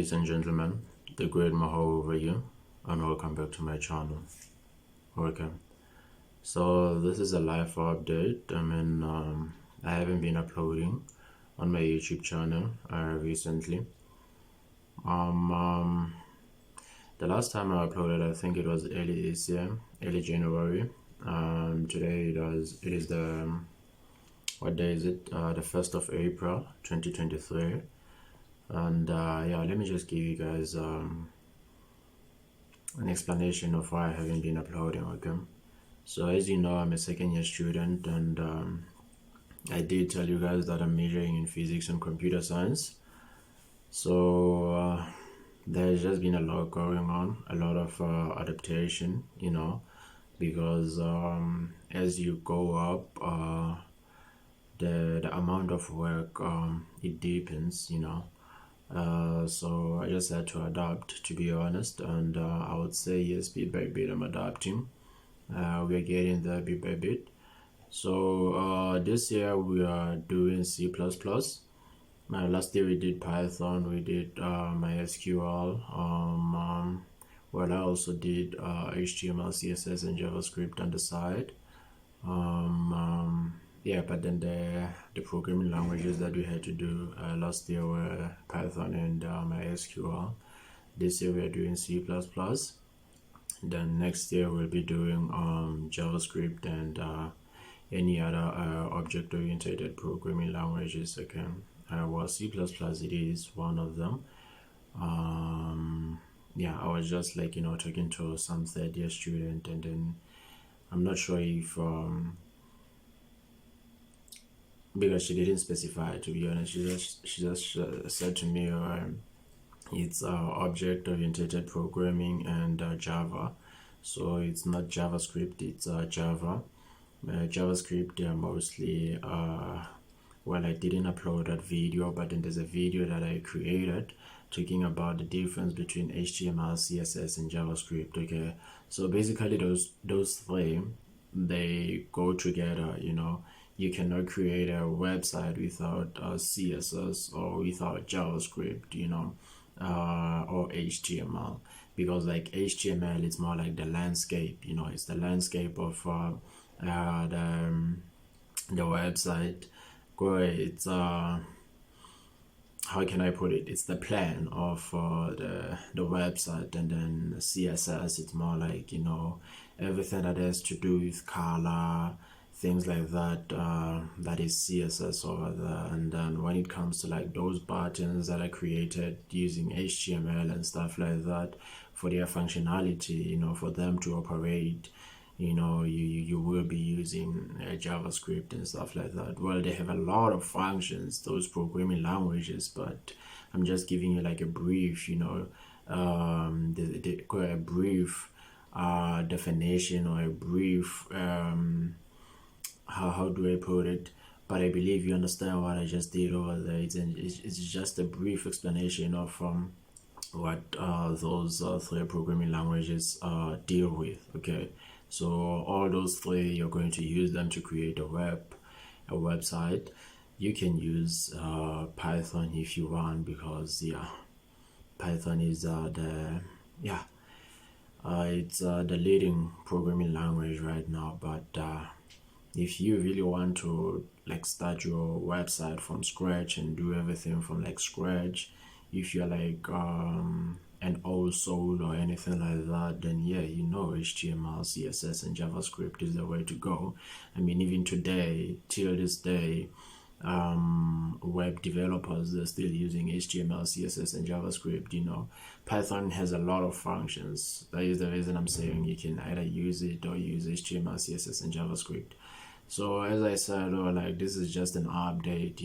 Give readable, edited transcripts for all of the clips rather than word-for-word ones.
Ladies and gentlemen, the great Maho over here, and welcome back to my channel. Okay, so this is a live update. I haven't been uploading on my YouTube channel recently. The last time I uploaded, I think it was early this year, early January. Today it is the what day is it? The 1st of April, 2023. And yeah, let me just give you guys an explanation of why I haven't been uploading. Okay, so as you know, I'm a second year student, and I did tell you guys that I'm majoring in physics and computer science. So there's just been a lot going on, a lot of adaptation, because as you go up, the amount of work it deepens, so I just had to adapt, to be honest, and I would say yes, bit by bit I'm adapting. We're getting there bit by bit. So this year we are doing C++. Last year we did Python, we did MySQL. Well, I also did HTML, CSS, and JavaScript on the side. Yeah, but then the programming languages that we had to do last year were Python and MySQL. This year we are doing C++. Then next year we'll be doing JavaScript and any other object-oriented programming languages. Okay, well, C++ it is one of them. Yeah, I was just talking to some third-year student, and then I'm not sure if because she didn't specify, to be honest. She just said to me it's object-oriented programming and Java. So it's not JavaScript, it's Java. JavaScript, they are mostly well, I didn't upload that video, but then there's a video that I created talking about the difference between HTML, CSS, and JavaScript. Okay, so basically those three, they go together. You cannot create a website without CSS or without JavaScript, or HTML, because like HTML, it's more like the landscape, it's the landscape of the website. It's how can I put it? It's the plan of the website, and then CSS, it's more like everything that has to do with color, things like that. That is CSS over there. And then when it comes to like those buttons that are created using HTML and stuff like that for their functionality, for them to operate, you will be using JavaScript and stuff like that. Well, they have a lot of functions, those programming languages, but I'm just giving you like a brief, a brief definition, or a brief how do I put it? But I believe you understand what I just did over there. It's just a brief explanation of what those three programming languages deal with. Okay, so all those three, you're going to use them to create a website. You can use Python if you want, because Python is it's the leading programming language right now. But if you really want to like start your website from scratch and do everything from like scratch, if you're like an old soul or anything like that, then yeah, HTML, CSS, and JavaScript is the way to go. I mean, even today, till this day, web developers, they're still using HTML, CSS, and JavaScript. Python has a lot of functions. That is the reason I'm saying you can either use it or use HTML, CSS, and JavaScript. So as I said, this is just an update,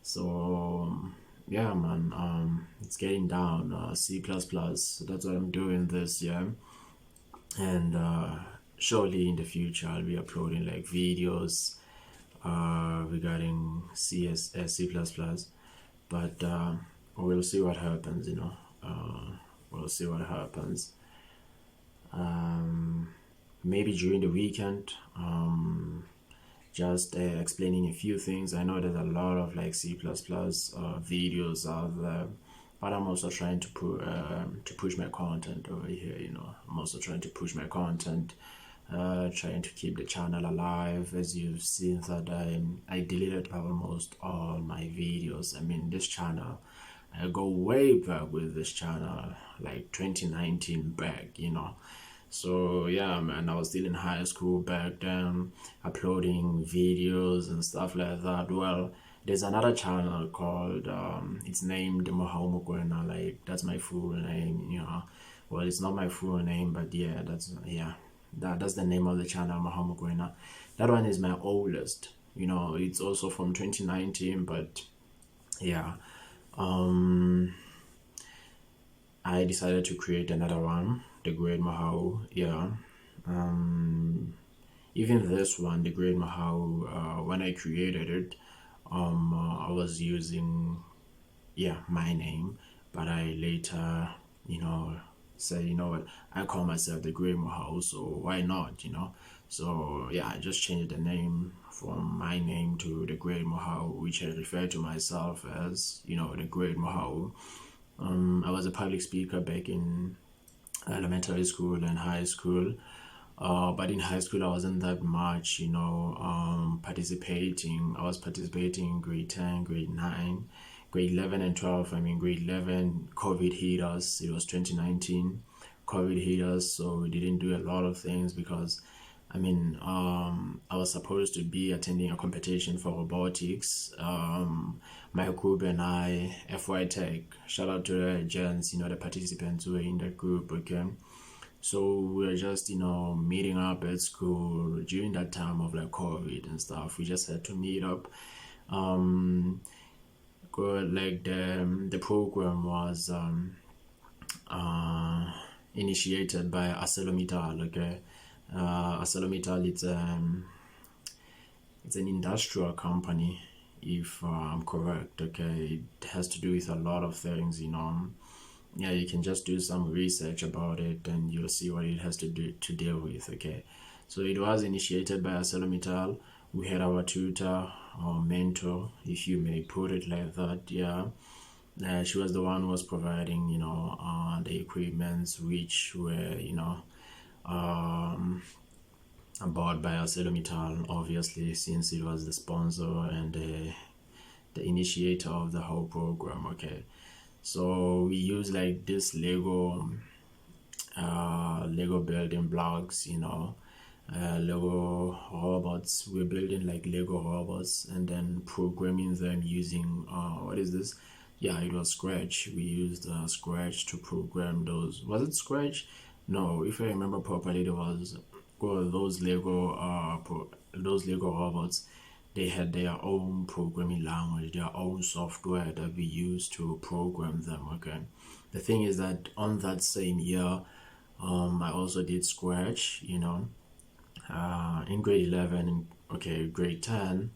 so yeah, man, it's getting down. C++, that's what I'm doing this year. And surely in the future I'll be uploading like videos regarding C++, but we'll see what happens. We'll see what happens. Maybe during the weekend, just explaining a few things. I know there's a lot of like C++ videos out there but I'm also trying to push my content over here. I'm also trying to push my content, trying to keep the channel alive. As you've seen that I deleted almost all my videos. I mean, this channel, I go way back with this channel, like 2019 back. So yeah, man, I was still in high school back then, uploading videos and stuff like that. Well, there's another channel called it's named Mohau Mokoena, like that's my full name. Well, it's not my full name, but yeah, that's the name of the channel, Mohau Mokoena. That one is my oldest. It's also from 2019, but yeah. I decided to create another one, the Great Mohau. Yeah. Even this one, the Great Mohau, when I created it, I was using my name, but I later said, what, I call myself the Great Mohau, so why not? So yeah, I just changed the name from my name to the Great Mohau, which I refer to myself as the Great Mohau. I was a public speaker back in elementary school and high school. But in high school, I wasn't that much, participating. I was participating in grade 10, grade 9, grade 11 and 12. I mean, grade 11, COVID hit us. It was 2019. COVID hit us, so we didn't do a lot of things because, I was supposed to be attending a competition for robotics. My group and I, FY Tech, shout out to the gents, the participants who were in that group, okay? So we were just, meeting up at school during that time of like COVID and stuff. We just had to meet up. Like the program was initiated by ArcelorMittal, okay? ArcelorMittal, it's an industrial company, if I'm correct, okay? It has to do with a lot of things, Yeah, you can just do some research about it and you'll see what it has to deal with, okay? So it was initiated by ArcelorMittal. We had our tutor or mentor, if you may put it like that, yeah. She was the one who was providing, the equipments which were, bought by ArcelorMittal, obviously, since it was the sponsor and the initiator of the whole program, okay? So we use like this Lego building blocks, Lego robots. We're building like Lego robots and then programming them using what is this? Yeah, it was Scratch. We used Scratch to program those. Was it Scratch? No, if I remember properly, there was those Lego robots. They had their own programming language, their own software that we used to program them, okay? The thing is that on that same year, I also did Scratch, in grade 11, okay, grade 10.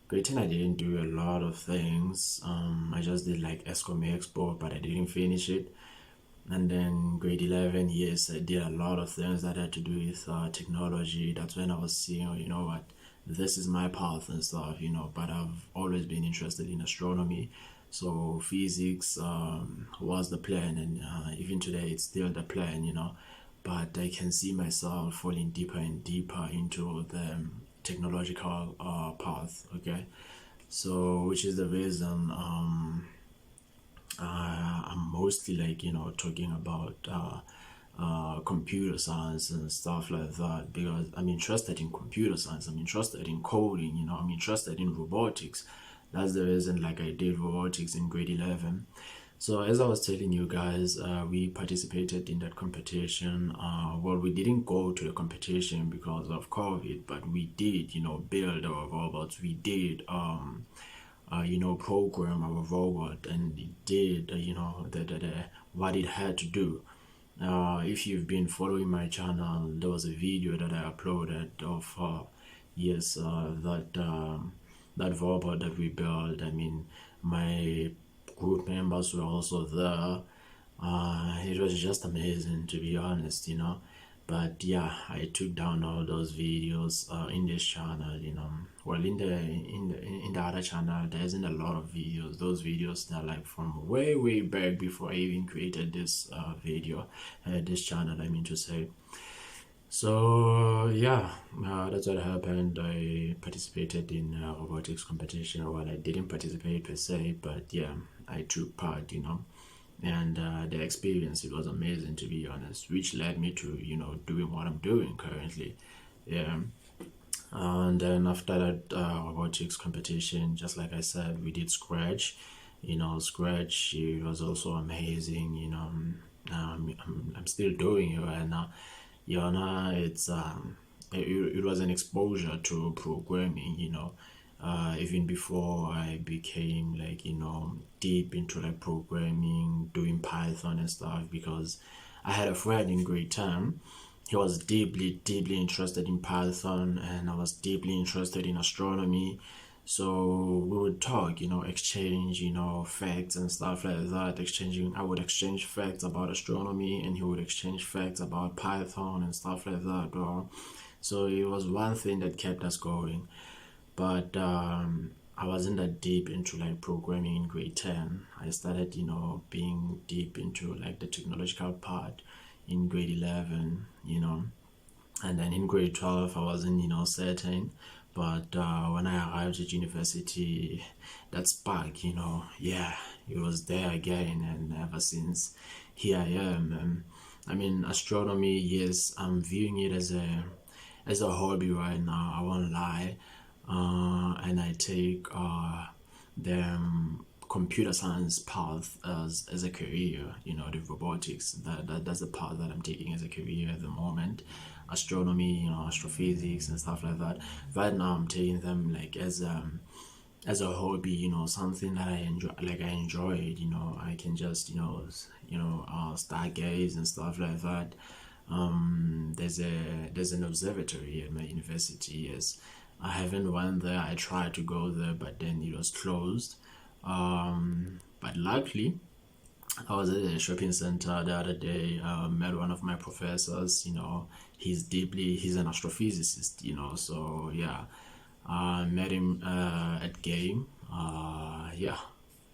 Grade 10, I didn't do a lot of things. I just did like ESCOM export, but I didn't finish it. And then grade 11, yes, I did a lot of things that had to do with technology. That's when I was seeing, what, this is my path and stuff, but I've always been interested in astronomy. So physics was the plan, and even today it's still the plan, but I can see myself falling deeper and deeper into the technological path, okay? So which is the reason I'm mostly like, talking about computer science and stuff like that, because I'm interested in computer science, I'm interested in coding, I'm interested in robotics. That's the reason like I did robotics in grade 11. So as I was telling you guys, we participated in that competition. Well, we didn't go to the competition because of COVID, but we did, build our robots. We did program our robot, and it did what it had to do. If you've been following my channel, there was a video that I uploaded of that robot that we built. I mean, my group members were also there. It was just amazing, to be honest, But yeah, I took down all those videos in this channel, well, in the other channel there isn't a lot of videos. Those videos, they're like from way back before I even created this video, this channel, I mean to say. So yeah, that's what happened. I participated in a robotics competition. Well, I didn't participate per se, but yeah, I took part, and the experience, it was amazing, to be honest, which led me to doing what I'm doing currently. Yeah. And then after that robotics competition, just like I said, we did Scratch. Scratch, it was also amazing. I'm still doing it right now. It's it was an exposure to programming. Even before I became like deep into like programming, doing Python and stuff, because I had a friend in grade 10. He was deeply interested in Python, and I was deeply interested in astronomy. So we would talk, exchange, facts and stuff like that. I would exchange facts about astronomy, and he would exchange facts about Python and stuff like that. So it was one thing that kept us going. But I wasn't that deep into like programming in grade 10. I started, being deep into like the technological part in grade 11, and then in grade 12 I wasn't certain. But when I arrived at university, that spark, yeah, it was there again, and ever since, here I am. I mean, astronomy, yes, I'm viewing it as a hobby right now, I won't lie. And I take the computer science path as a career, the robotics. That's the path that I'm taking as a career at the moment. Astronomy, astrophysics and stuff like that. Right now, I'm taking them like as a hobby, something that I enjoy. Like I enjoy it, I can just stargaze and stuff like that. There's an observatory at my university. Yes, I haven't went there. I tried to go there, but then it was closed. But luckily, I was at a shopping center the other day. Met one of my professors. He's an astrophysicist. So yeah, met him at game. Yeah,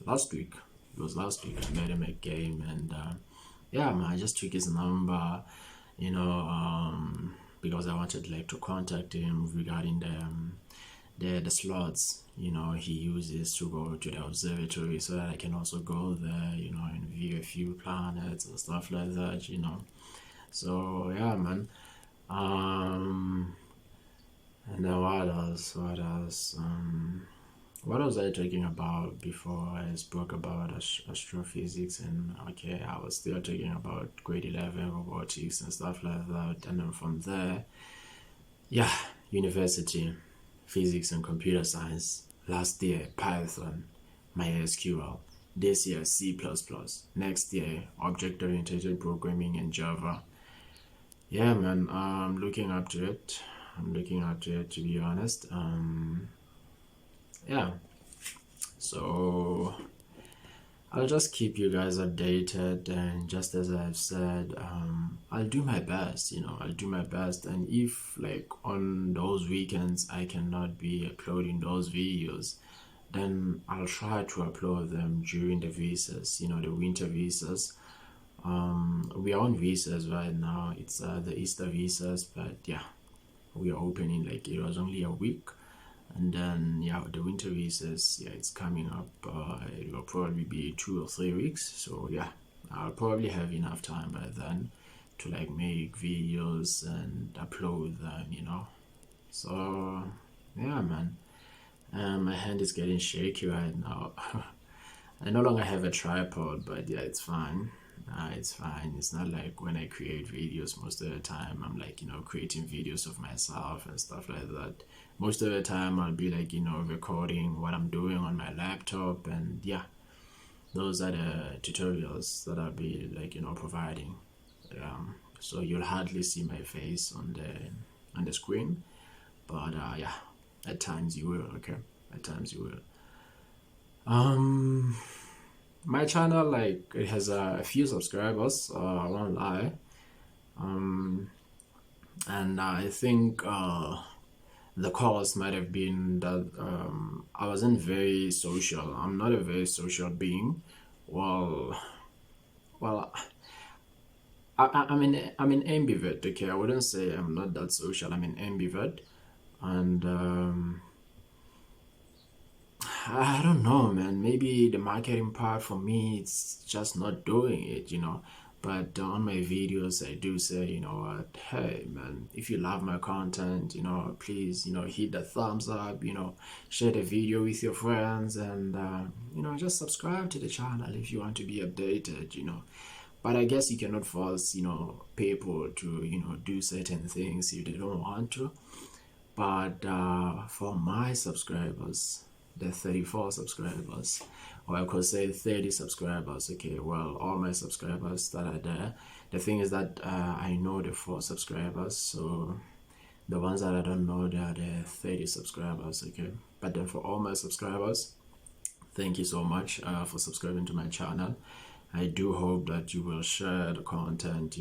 last week. It was last week. I met him at game, and yeah, man, I just took his number. You know, because I wanted like to contact him regarding the slots he uses to go to the observatory, so that I can also go there, and view a few planets and stuff like that. So yeah, man. Um, and then what else? What was I talking about before I spoke about astrophysics? And okay, I was still talking about grade 11 robotics and stuff like that. And then from there, yeah, university, physics and computer science. Last year, Python, MySQL. This year, C++. Next year, object-oriented programming and Java. Yeah, man, I'm looking up to it. To be honest. Yeah. So I'll just keep you guys updated, and just as I've said, I'll do my best. I'll do my best, and if like on those weekends I cannot be uploading those videos, then I'll try to upload them during the visas. The winter visas. We are on visas right now. It's the Easter visas, but yeah, we are opening like it was only a week. And then yeah, the winter visas, yeah, it's coming up. It will probably be 2 or 3 weeks. So yeah, I'll probably have enough time by then to like make videos and upload them. So yeah, man. My hand is getting shaky right now. I no longer have a tripod, but yeah, it's fine. It's fine. It's not like when I create videos, most of the time I'm like, creating videos of myself and stuff like that. Most of the time I'll be like, recording what I'm doing on my laptop, and yeah, those are the tutorials that I'll be like, providing. So you'll hardly see my face on the screen, but yeah, at times you will, okay? At times you will. My channel, like, it has a few subscribers. I won't lie. And I think the cause might have been that I wasn't very social. I'm not a very social being. Well, well, I'm an ambivert. Okay, I wouldn't say I'm not that social. I'm an ambivert, and I don't know, man. Maybe the marketing part for me, it's just not doing it. But on my videos, I do say, what, hey, man, if you love my content, please, hit the thumbs up, share the video with your friends, and, just subscribe to the channel if you want to be updated. But I guess you cannot force, people to, do certain things if they don't want to. But for my subscribers, the 34 subscribers, or I could say 30 subscribers, okay, well, all my subscribers that are there, the thing is that I know the 4 subscribers, so the ones that I don't know, they are the 30 subscribers, okay. But then for all my subscribers, thank you so much for subscribing to my channel. I do hope that you will share the content,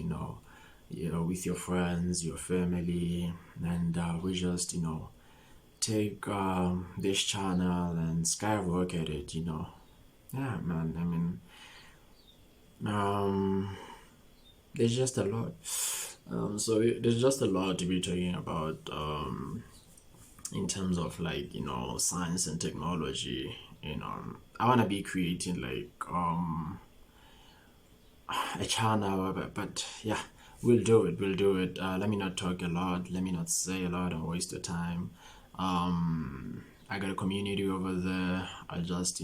with your friends, your family, and we just, take this channel and skyrocket it. Yeah, man. I mean, there's just a lot. There's just a lot to be talking about in terms of like science and technology. I wanna be creating like a channel, but yeah, we'll do it. We'll do it. Let me not talk a lot. Let me not say a lot and waste your time. I got a community over there. I just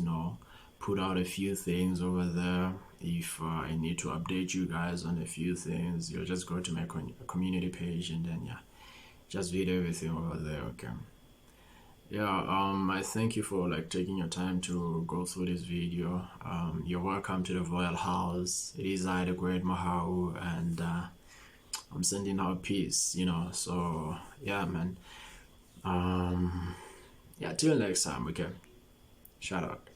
put out a few things over there. If I need to update you guys on a few things, you'll just go to my community page and then yeah, just read everything over there. Okay. Yeah, I thank you for like taking your time to go through this video. You're welcome to the Royal House. It is I, the Great Mahau, and I'm sending out peace. So yeah, man. Yeah, till next time, okay? Shout out.